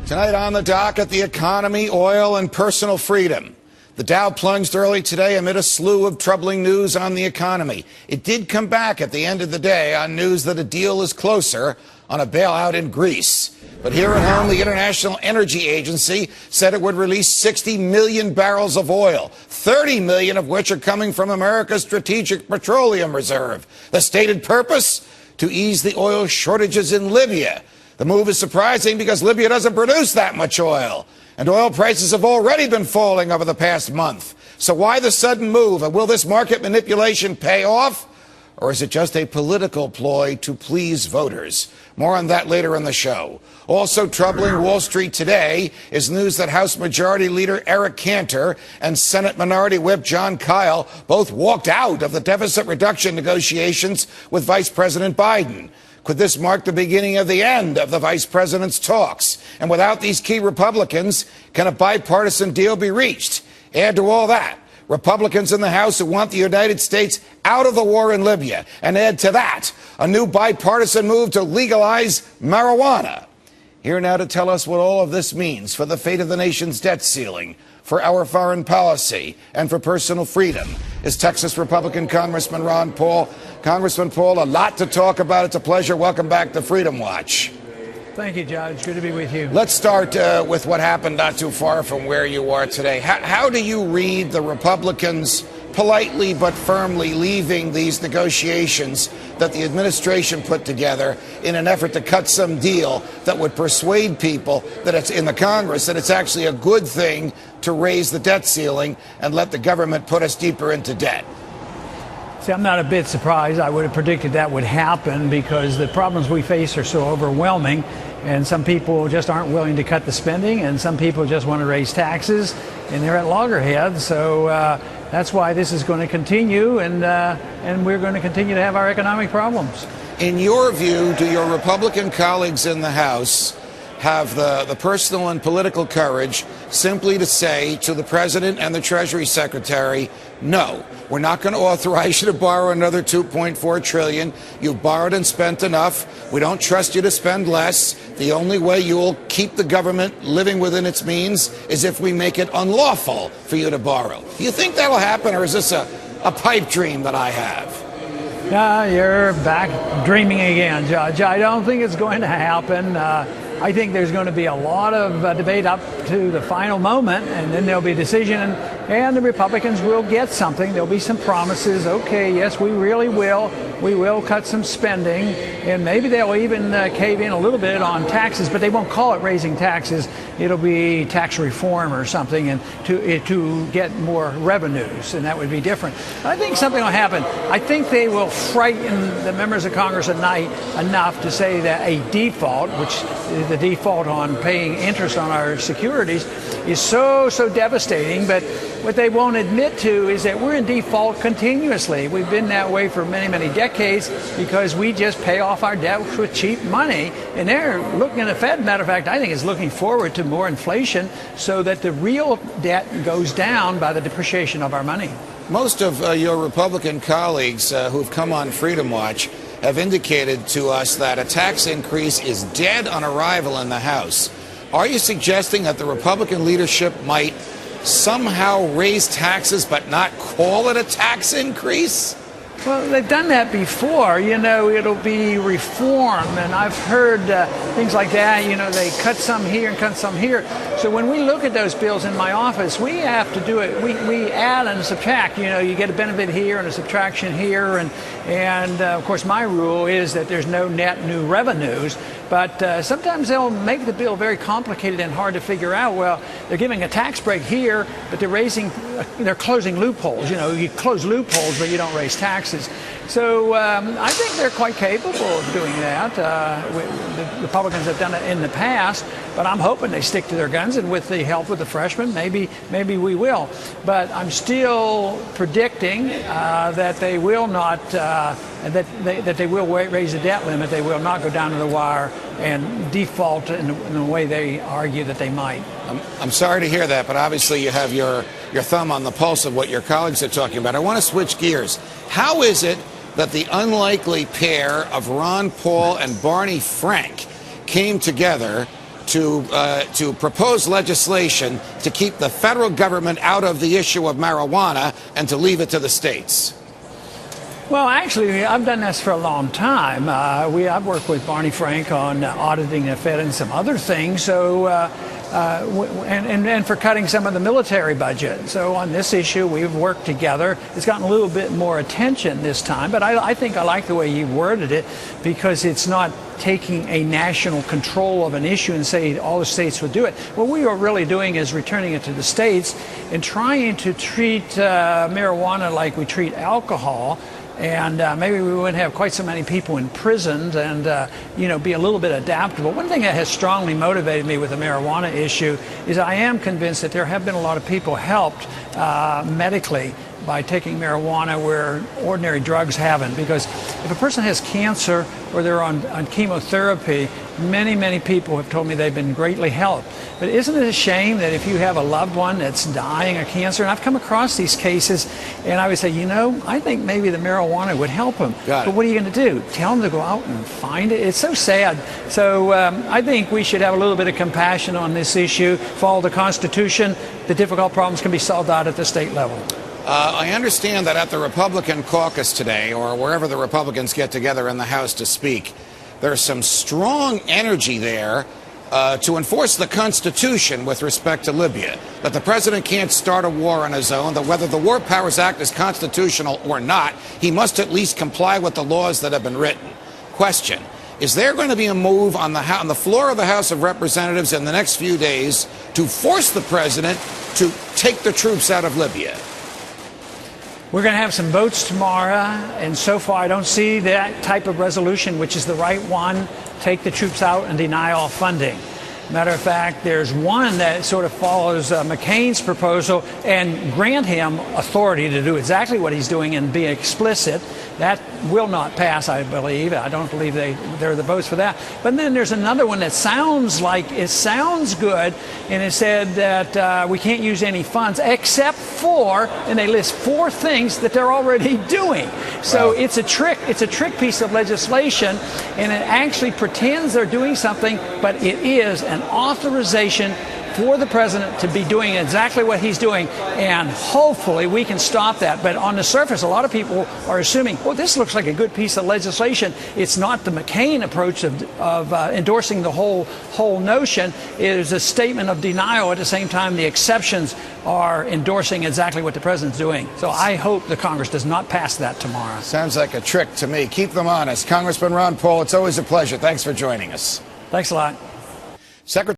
Tonight on the docket, the economy, oil, and personal freedom. The Dow plunged early today amid a slew of troubling news on the economy. It did come back at the end of the day on news that a deal is closer on a bailout in Greece. But here at home, the International Energy Agency said it would release 60 million barrels of oil, 30 million of which are coming from America's Strategic Petroleum Reserve. The stated purpose? To ease the oil shortages in Libya. The move is surprising because Libya doesn't produce that much oil, and oil prices have already been falling over the past month. So why the sudden move? And will this market manipulation pay off? Or is it just a political ploy to please voters? More on that later in the show. Also troubling Wall Street today is news that House Majority Leader Eric Cantor and Senate Minority Whip Jon Kyl both walked out of the deficit reduction negotiations with Vice President Biden. Could this mark the beginning of the end of the vice president's talks? And without these key Republicans, can a bipartisan deal be reached? Add to all that, Republicans in the House who want the United States out of the war in Libya. And add to that, a new bipartisan move to legalize marijuana. Here now to tell us what all of this means for the fate of the nation's debt ceiling, for our foreign policy, and for personal freedom is Texas Republican Congressman Ron Paul. Congressman Paul, a lot to talk about. It's a pleasure. Welcome back to Freedom Watch. Thank you, Judge. Good to be with you. Let's start with what happened not too far from where you are today. How do you read the Republicans politely but firmly leaving these negotiations that the administration put together in an effort to cut some deal that would persuade people that it's in the Congress, that it's actually a good thing to raise the debt ceiling and let the government put us deeper into debt? See, I'm not a bit surprised. I would have predicted that would happen because the problems we face are so overwhelming, and some people just aren't willing to cut the spending, and some people just want to raise taxes, and they're at loggerheads. So that's why this is going to continue, and we're going to continue to have our economic problems. In your view, do your Republican colleagues in the House have the personal and political courage simply to say to the President and the Treasury Secretary, no, we're not going to authorize you to borrow another $2.4 trillion. You've borrowed and spent enough. We don't trust you to spend less. The only way you will keep the government living within its means is if we make it unlawful for you to borrow. Do you think that'll happen, or is this a pipe dream that I have? You're back dreaming again, Judge. I don't think it's going to happen. I think there's going to be a lot of debate up to the final moment, and then there'll be a decision, and the Republicans will get something. There'll be some promises. Okay, yes, we really will. We will cut some spending, and maybe they'll even cave in a little bit on taxes, but they won't call it raising taxes. It'll be tax reform or something, and to get more revenues, and that would be different. I think something will happen. I think they will frighten the members of Congress tonight enough to say that a default, which the default on paying interest on our securities, is so devastating. But what they won't admit to is that we're in default continuously. We've been that way for many decades because we just pay off our debt with cheap money. And they're looking at the Fed, matter of fact, I think is looking forward to more inflation so that the real debt goes down by the depreciation of our money. Most of your Republican colleagues who've come on Freedom Watch have indicated to us that a tax increase is dead on arrival in the House. Are you suggesting that the Republican leadership might somehow raise taxes but not call it a tax increase? Well, they've done that before. You know, it'll be reform, and I've heard things like that. You know, they cut some here and cut some here. So when we look at those bills in my office, we have to do it. We add and subtract. You know, you get a benefit here and a subtraction here, and of course my rule is that there's no net new revenues. But sometimes they'll make the bill very complicated and hard to figure out. Well, they're giving a tax break here, but they're closing loopholes. You know, you close loopholes, but you don't raise taxes. So I think they're quite capable of doing that. The Republicans have done it in the past, but I'm hoping they stick to their guns, and with the help of the freshmen, maybe we will. But I'm still predicting that they will not, that they will raise the debt limit. They will not go down to the wire and default in the way they argue that they might. I'm sorry to hear that, but obviously you have your thumb on the pulse of what your colleagues are talking about. I want to switch gears. How is it that the unlikely pair of Ron Paul and Barney Frank came together to propose legislation to keep the federal government out of the issue of marijuana and to leave it to the states? Well, actually, I've done this for a long time. I've worked with Barney Frank on auditing the Fed and some other things. So, and for cutting some of the military budget. So on this issue, we've worked together. It's gotten a little bit more attention this time, but I think I like the way you worded it, because it's not taking a national control of an issue and say all the states would do it. What we are really doing is returning it to the states and trying to treat marijuana like we treat alcohol. And maybe we wouldn't have quite so many people imprisoned and, be a little bit adaptable. One thing that has strongly motivated me with the marijuana issue is I am convinced that there have been a lot of people helped medically by taking marijuana where ordinary drugs haven't. Because if a person has cancer or they're on chemotherapy, many people have told me they've been greatly helped. But isn't it a shame that if you have a loved one that's dying of cancer, and I've come across these cases, and I would say, I think maybe the marijuana would help them. But what are you going to do? Tell them to go out and find it? It's so sad. So I think we should have a little bit of compassion on this issue, follow the Constitution. The difficult problems can be solved out at the state level. I understand that at the Republican caucus today, or wherever the Republicans get together in the House to speak, there's some strong energy there to enforce the Constitution with respect to Libya, that the president can't start a war on his own, that whether the War Powers Act is constitutional or not, he must at least comply with the laws that have been written. Question: is there going to be a move on the floor of the House of Representatives in the next few days to force the president to take the troops out of Libya? We're going to have some votes tomorrow, and so far I don't see that type of resolution, which is the right one, take the troops out and deny all funding. Matter of fact, there's one that sort of follows McCain's proposal and grant him authority to do exactly what he's doing and be explicit. That will not pass, I believe. I don't believe there are the votes for that. But then there's another one that sounds good, and it said that we can't use any funds except for, and they list 4 things that they're already doing. So wow. It's a trick piece of legislation, and it actually pretends they're doing something, but it is an authorization for the president to be doing exactly what he's doing, and hopefully we can stop that. But on the surface, a lot of people are assuming, well, this looks like a good piece of legislation. It's not the McCain approach of endorsing the whole notion. It is a statement of denial. At the same time, the exceptions are endorsing exactly what the president's doing. So I hope the Congress does not pass that tomorrow. Sounds like a trick to me. Keep them honest. Congressman Ron Paul, it's always a pleasure. Thanks for joining us. Thanks a lot. Secretary